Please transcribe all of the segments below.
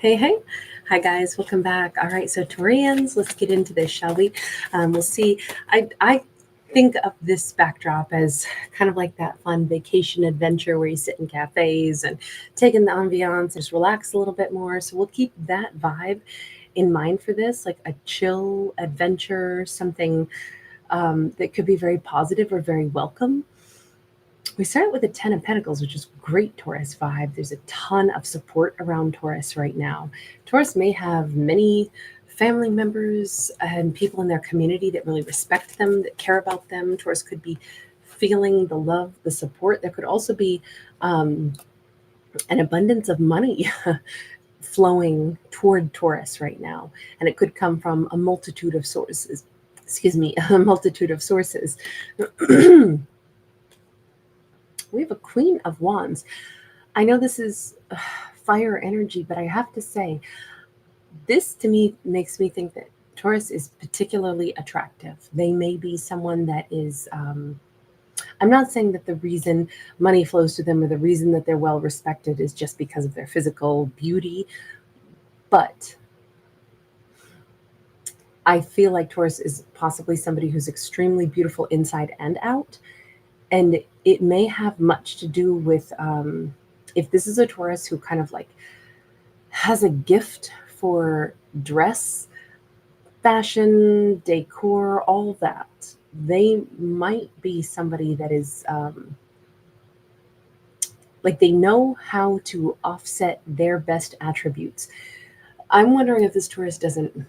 Hey, hey. Hi, guys. Welcome back. All right. So, Taurians, let's get into this, shall we? We'll see. I think of this backdrop as kind of like that fun vacation adventure where you sit in cafes and take in the ambiance, just relax a little bit more. So, we'll keep that vibe in mind for this, like a chill adventure, something that could be very positive or very welcome. We start with the Ten of Pentacles, which is great Taurus vibe. There's a ton of support around Taurus right now. Taurus may have many family members and people in their community that really respect them, that care about them. Taurus could be feeling the love, the support. There could also be an abundance of money flowing toward Taurus right now. And it could come from a multitude of sources. Excuse me, a multitude of sources. We have a Queen of Wands. I know this is fire energy, but I have to say, this to me makes me think that Taurus is particularly attractive. They may be someone that is, I'm not saying that the reason money flows to them or the reason that they're well respected is just because of their physical beauty, but I feel like Taurus is possibly somebody who's extremely beautiful inside and out. And it may have much to do with if this is a Taurus who kind of like has a gift for dress, fashion, decor, all that. They might be somebody that is like they know how to offset their best attributes. I'm wondering if this Taurus doesn't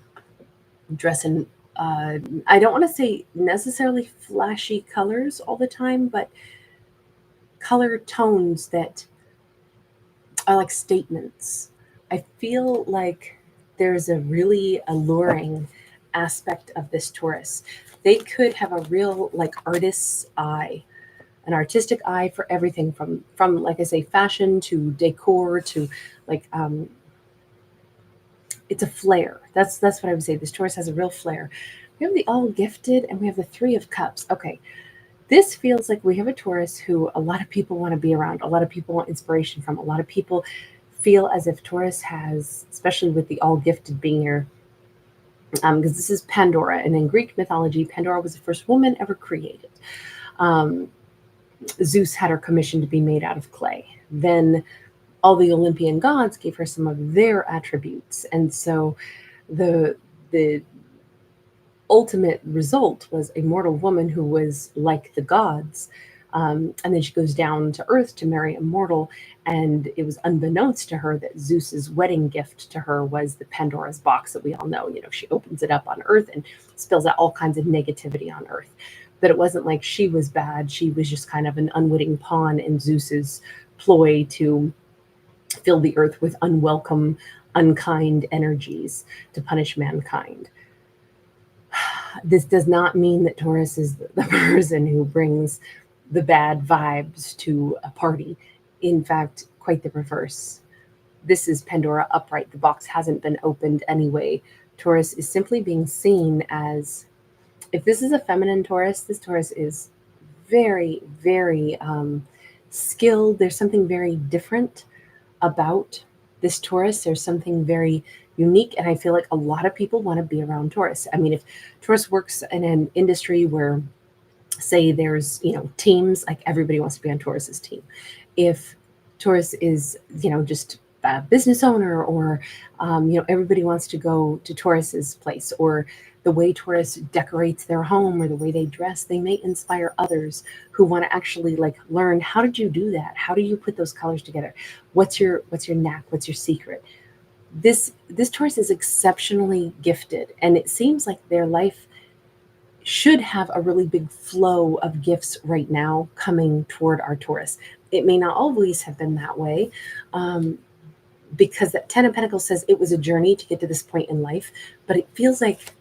dress in, I don't want to say necessarily flashy colors all the time, but color tones that are like statements. I feel like there's a really alluring aspect of this Taurus. They could have a real like artist's eye, an artistic eye for everything from like I say, fashion to decor to like it's a flair. That's what I would say. This Taurus has a real flair. We have the all gifted and we have the Three of Cups. Okay. This feels like we have a Taurus who a lot of people want to be around, a lot of people want inspiration from, a lot of people feel as if Taurus has, especially with the all gifted being here, because this is Pandora, and in Greek mythology, Pandora was the first woman ever created. Zeus had her commissioned to be made out of clay. Then all the Olympian gods gave her some of their attributes, and so the ultimate result was a mortal woman who was like the gods. And then she goes down to earth to marry a mortal. And it was unbeknownst to her that Zeus's wedding gift to her was the Pandora's box that we all know. You know, she opens it up on earth and spills out all kinds of negativity on earth. But it wasn't like she was bad. She was just kind of an unwitting pawn in Zeus's ploy to fill the earth with unwelcome, unkind energies to punish mankind. This does not mean that Taurus is the person who brings the bad vibes to a party. In fact, quite the reverse. This is Pandora upright. The box hasn't been opened anyway. Taurus is simply being seen as, if this is a feminine Taurus, this Taurus is very, very skilled. There's something very different about this Taurus. There's something very unique, and I feel like a lot of people want to be around Taurus. I mean, if Taurus works in an industry where, say, there's teams, like everybody wants to be on Taurus's team. If Taurus is just a business owner, or everybody wants to go to Taurus's place, or the way Taurus decorates their home or the way they dress, they may inspire others who want to actually like learn, how did you do that? How do you put those colors together? What's your knack? What's your secret? This Taurus is exceptionally gifted, and it seems like their life should have a really big flow of gifts right now coming toward our Taurus. It may not always have been that way, because that Ten of Pentacles says it was a journey to get to this point in life, but it feels like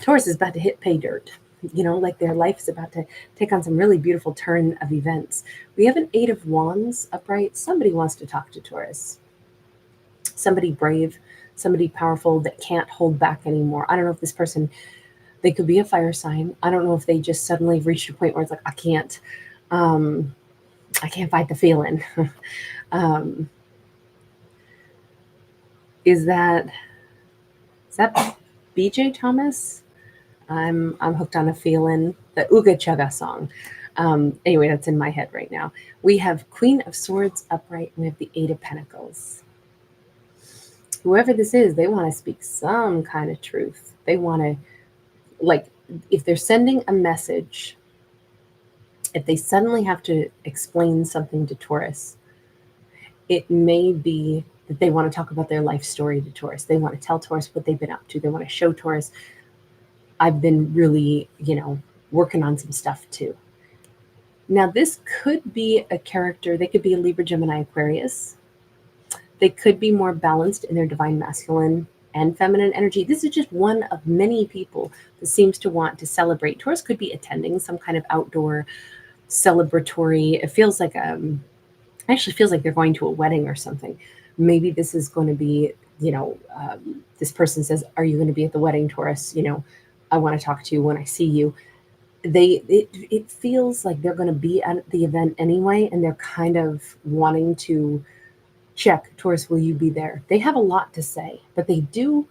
Taurus is about to hit pay dirt. Like their life is about to take on some really beautiful turn of events. We have an Eight of Wands upright. Somebody wants to talk to Taurus. Somebody brave, somebody powerful that can't hold back anymore. I don't know if this person, they could be a fire sign. I don't know if they just suddenly reached a point where it's like, I can't fight the feeling. Is that BJ Thomas? I'm hooked on a feeling. The Ooga Chugga song. Anyway, that's in my head right now. We have Queen of Swords upright, and we have the Eight of Pentacles. Whoever this is, they want to speak some kind of truth. They want to, like, if they're sending a message, if they suddenly have to explain something to Taurus, it may be that they want to talk about their life story to Taurus. They want to tell Taurus what they've been up to. They want to show Taurus, I've been really, working on some stuff too. Now, this could be a character. They could be a Libra, Gemini, Aquarius. They could be more balanced in their divine masculine and feminine energy. This is just one of many people that seems to want to celebrate. Taurus could be attending some kind of outdoor celebratory. It feels like actually feels like they're going to a wedding or something. Maybe this is going to be, this person says, "Are you going to be at the wedding, Taurus? I want to talk to you when I see you." It feels like they're going to be at the event anyway, and they're kind of wanting to check, Taurus, will you be there? They have a lot to say, but they do.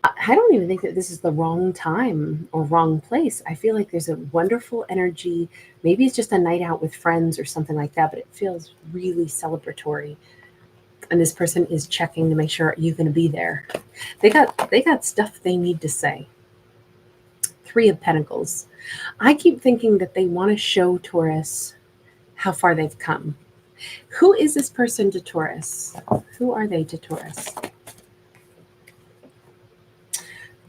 I don't even think that this is the wrong time or wrong place. I feel like there's a wonderful energy. Maybe it's just a night out with friends or something like that, but it feels really celebratory. And this person is checking to make sure you're going to be there. They got stuff they need to say. Three of Pentacles. I keep thinking that they want to show Taurus how far they've come. Who is this person to Taurus? Who are they to Taurus?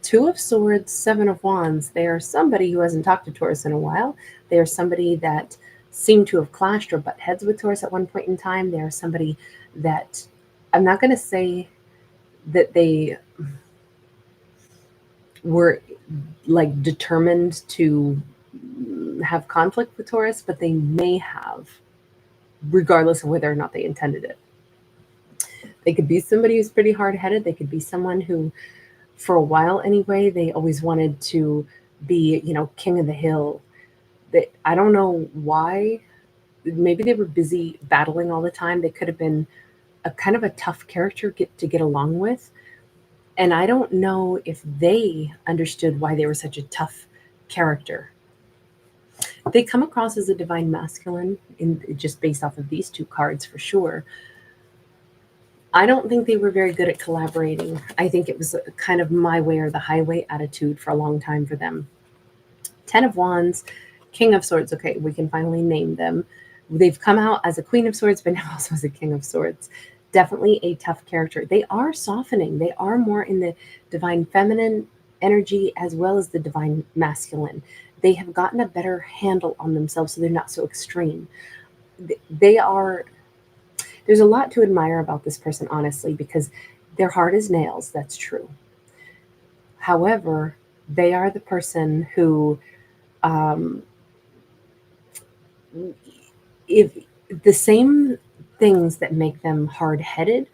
Two of Swords, Seven of Wands. They are somebody who hasn't talked to Taurus in a while. They are somebody that seemed to have clashed or butt heads with Taurus at one point in time. They are somebody that, I'm not going to say that they were like determined to have conflict with Taurus, but they may have, regardless of whether or not they intended it. They could be somebody who's pretty hard-headed. They could be someone who, for a while anyway, they always wanted to be, king of the hill. I don't know why. Maybe they were busy battling all the time. They could have been a kind of a tough character to get along with. And I don't know if they understood why they were such a tough character. They come across as a divine masculine, just based off of these two cards for sure. I don't think they were very good at collaborating. I think it was kind of my way or the highway attitude for a long time for them. Ten of Wands, King of Swords. Okay, we can finally name them. They've come out as a Queen of Swords, but now also as a King of Swords. Definitely a tough character. They are softening. They are more in the divine feminine energy as well as the divine masculine. They have gotten a better handle on themselves, so they're not so extreme. There's a lot to admire about this person, honestly, because they're hard as nails. That's true. However, they are the person who, if the same things that make them hard-headed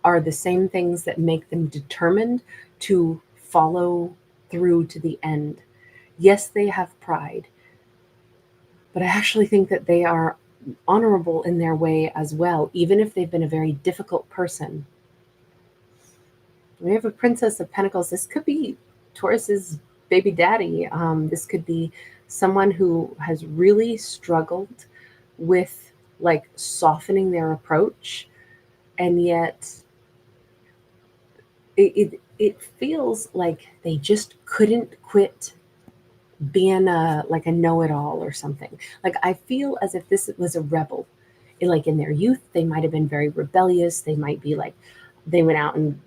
are the same things that make them determined to follow through to the end. Yes, they have pride, but I actually think that they are honorable in their way as well, even if they've been a very difficult person. We have a Princess of Pentacles. This could be Taurus's baby daddy. This could be someone who has really struggled with like softening their approach, and yet it feels like they just couldn't quit being a know-it-all or something. Like, I feel as if this was a rebel. Like in their youth, they might have been very rebellious. They might be like, they went out and,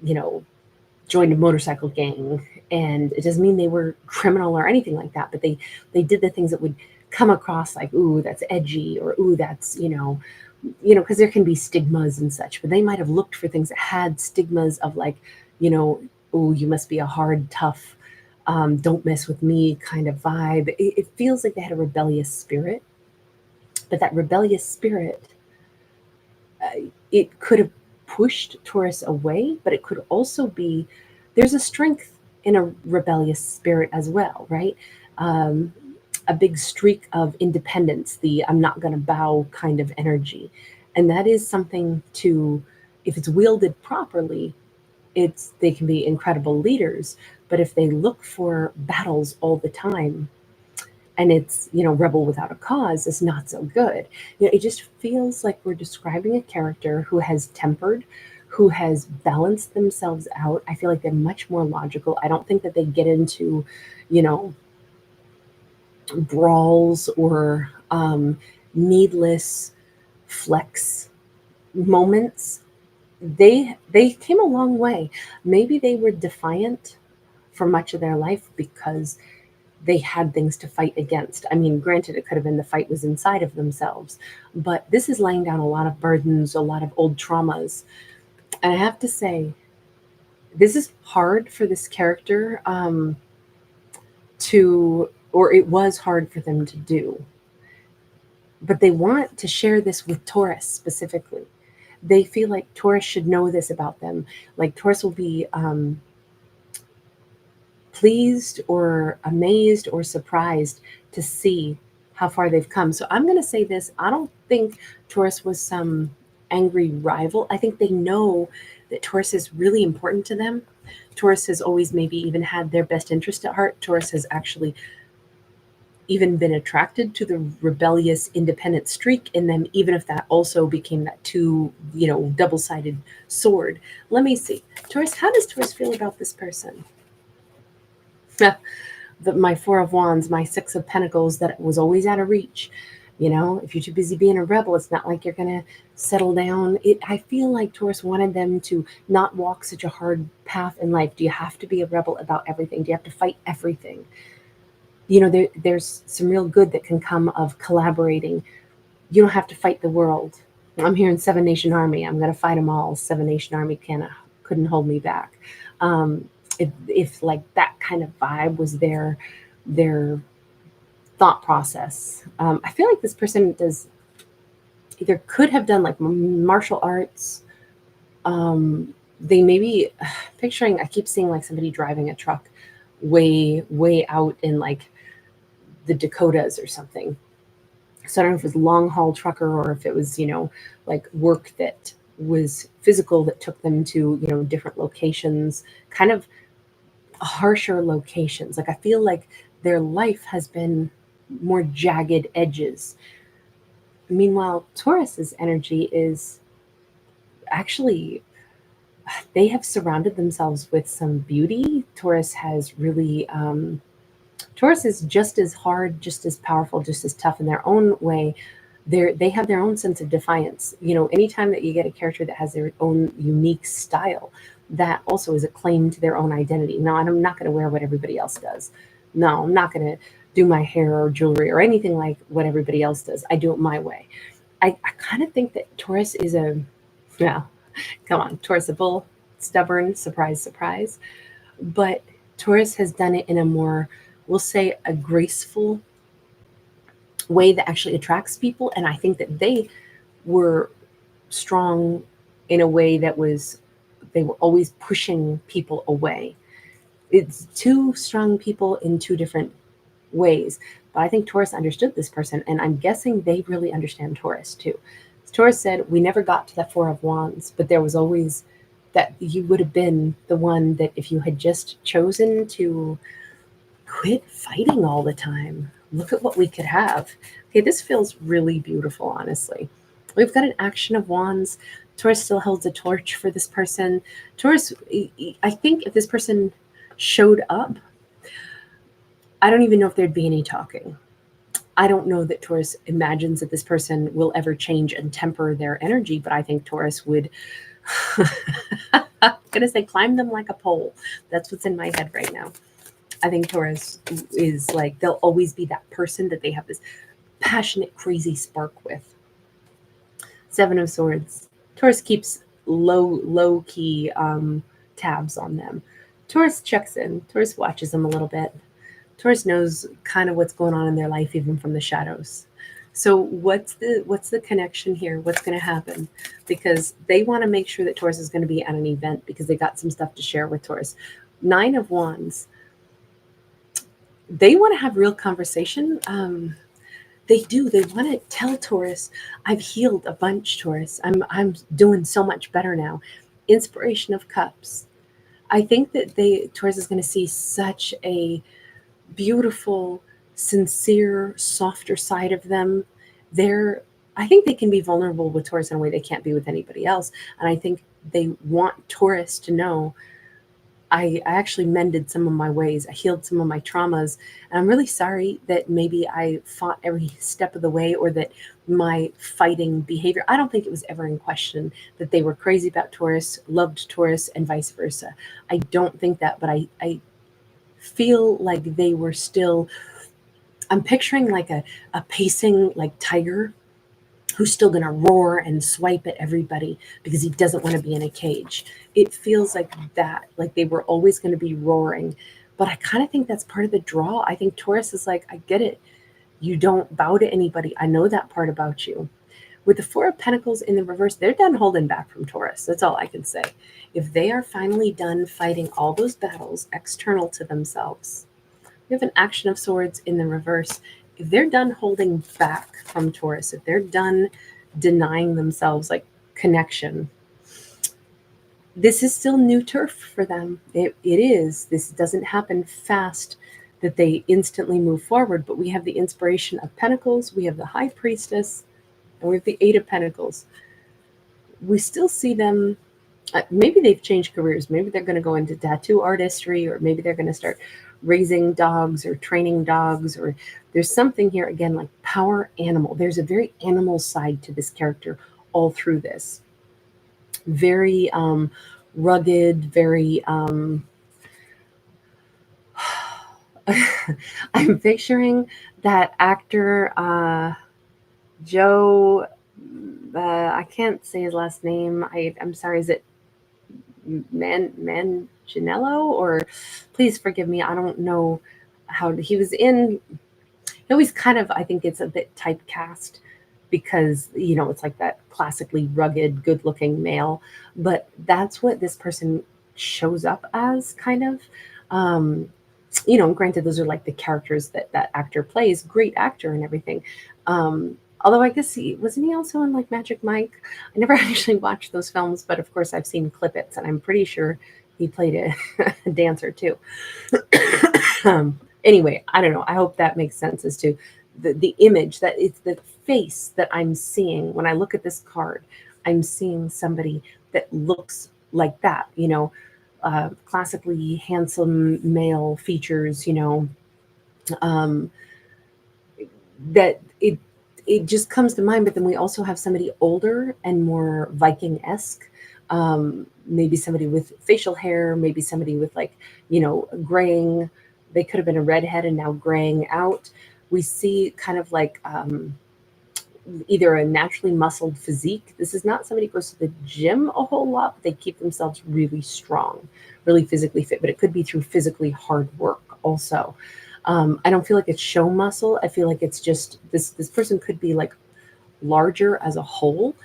joined a motorcycle gang. And it doesn't mean they were criminal or anything like that, but they did the things that would come across like, ooh, that's edgy, or ooh, that's, because there can be stigmas and such, but they might have looked for things that had stigmas of like, ooh, you must be a hard, tough, don't mess with me kind of vibe. It feels like they had a rebellious spirit, but that rebellious spirit, it could have pushed Taurus away, but it could also be, there's a strength in a rebellious spirit as well, right? A big streak of independence, the I'm not going to bow kind of energy. And that is something to, if it's wielded properly, they can be incredible leaders, but if they look for battles all the time, and it's, rebel without a cause, is not so good. It just feels like we're describing a character who has tempered, who has balanced themselves out. I feel like they're much more logical. I don't think that they get into, you know, brawls or needless flex moments. They came a long way. Maybe they were defiant for much of their life because they had things to fight against. I mean, granted, it could have been the fight was inside of themselves, but this is laying down a lot of burdens, a lot of old traumas. And I have to say, this is hard for this character or it was hard for them to do. But they want to share this with Taurus specifically. They feel like Taurus should know this about them. Like Taurus will be pleased or amazed or surprised to see how far they've come. So I'm going to say this. I don't think Taurus was some angry rival. I think they know that Taurus is really important to them. Taurus has always maybe even had their best interest at heart. Taurus has actually even been attracted to the rebellious independent streak in them, even if that also became that double-sided sword. Let me see. Taurus, how does Taurus feel about this person? My Four of Wands, my Six of Pentacles that was always out of reach. If you're too busy being a rebel, it's not like you're going to settle down. I feel like Taurus wanted them to not walk such a hard path in life. Do you have to be a rebel about everything? Do you have to fight everything? There's some real good that can come of collaborating. You don't have to fight the world. I'm here in Seven Nation Army. I'm going to fight them all. Seven Nation Army couldn't hold me back. If like that kind of vibe was their thought process. I feel like this person either could have done like martial arts. They maybe picturing, I keep seeing like somebody driving a truck way out in like the Dakotas or something. So I don't know if it was long haul trucker or if it was, like work that was physical that took them to, different locations, kind of harsher locations. Like I feel like their life has been more jagged edges. Meanwhile, Taurus's energy is actually, they have surrounded themselves with some beauty. Taurus has really, Taurus is just as hard, just as powerful, just as tough in their own way. They have their own sense of defiance. Anytime that you get a character that has their own unique style, that also is a claim to their own identity. Now, I'm not going to wear what everybody else does. No, I'm not going to do my hair or jewelry or anything like what everybody else does. I do it my way. I kind of think that Taurus is come on, Taurus, a bull, stubborn, surprise, surprise. But Taurus has done it in a more, we'll say, a graceful way that actually attracts people. And I think that they were strong in a way that they were always pushing people away. It's two strong people in two different ways. But I think Taurus understood this person, and I'm guessing they really understand Taurus too. Taurus said, we never got to that Four of Wands, but there was always that you would have been the one that if you had just chosen to quit fighting all the time, look at what we could have. Okay, this feels really beautiful, honestly. We've got an Action of Wands. Taurus still holds a torch for this person. Taurus, I think if this person showed up, I don't even know if there'd be any talking. I don't know that Taurus imagines that this person will ever change and temper their energy, but I think Taurus would, I'm going to say, climb them like a pole. That's what's in my head right now. I think Taurus is like, they'll always be that person that they have this passionate, crazy spark with. Seven of Swords. Taurus keeps low key tabs on them. Taurus checks in. Taurus watches them a little bit. Taurus knows kind of what's going on in their life, even from the shadows. So what's the connection here? What's going to happen? Because they want to make sure that Taurus is going to be at an event because they got some stuff to share with Taurus. Nine of Wands. They want to have real conversation. They do. They want to tell Taurus, I've healed a bunch, Taurus. I'm doing so much better now. Inspiration of Cups. I think that Taurus is going to see such a beautiful, sincere, softer side of them. I think they can be vulnerable with Taurus in a way they can't be with anybody else. And I think they want Taurus to know I actually mended some of my ways. I healed some of my traumas. And I'm really sorry that maybe I fought every step of the way, or that my fighting behavior, I don't think it was ever in question that they were crazy about Taurus, loved Taurus, and vice versa. I don't think that, but I feel like they were still, I'm picturing like a pacing like tiger who's still going to roar and swipe at everybody because he doesn't want to be in a cage. It feels like that, like they were always going to be roaring. But I kind of think that's part of the draw. I think Taurus is like, I get it. You don't bow to anybody. I know that part about you. With the Four of Pentacles in the reverse, they're done holding back from Taurus. That's all I can say. If they are finally done fighting all those battles external to themselves, we have an Action of Swords in the reverse. If they're done holding back from Taurus, if they're done denying themselves like connection, this is still new turf for them. It is. This doesn't happen fast that they instantly move forward, but we have the Inspiration of Pentacles, we have the High Priestess, and we have the Eight of Pentacles. We still see them, maybe they've changed careers. Maybe they're going to go into tattoo artistry, or maybe they're going to start raising dogs or training dogs, or there's something here again like power animal. There's a very animal side to this character all through this. Very rugged, very I'm picturing that actor Joe, I can't say his last name. I'm sorry, is it Manganiello, or please forgive me, I don't know how he was in. He always kind of, I think it's a bit typecast because, it's like that classically rugged, good looking male. But that's what this person shows up as, kind of. Granted, those are like the characters that that actor plays, great actor and everything. Although I guess wasn't he also in like Magic Mike? I never actually watched those films, but of course I've seen clippets, and I'm pretty sure he played a dancer too. Anyway, I don't know. I hope that makes sense as to the image, that it's the face that I'm seeing when I look at this card. I'm seeing somebody that looks like that, classically handsome male features, that it just comes to mind. But then we also have somebody older and more Viking-esque, maybe somebody with facial hair, maybe somebody with like, graying. They could have been a redhead and now graying out. We see kind of like either a naturally muscled physique. This is not somebody who goes to the gym a whole lot, but they keep themselves really strong, really physically fit. But it could be through physically hard work also. I don't feel like it's show muscle. I feel like it's just this person could be like larger as a whole.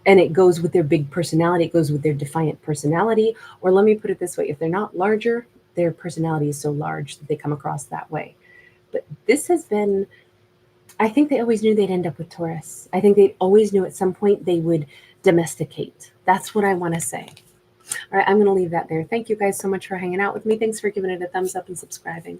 And it goes with their big personality. It goes with their defiant personality. Or let me put it this way. If they're not larger, their personality is so large that they come across that way. But this has been, I think they always knew they'd end up with Taurus. I think they always knew at some point they would domesticate. That's what I want to say. All right, I'm going to leave that there. Thank you guys so much for hanging out with me. Thanks for giving it a thumbs up and subscribing.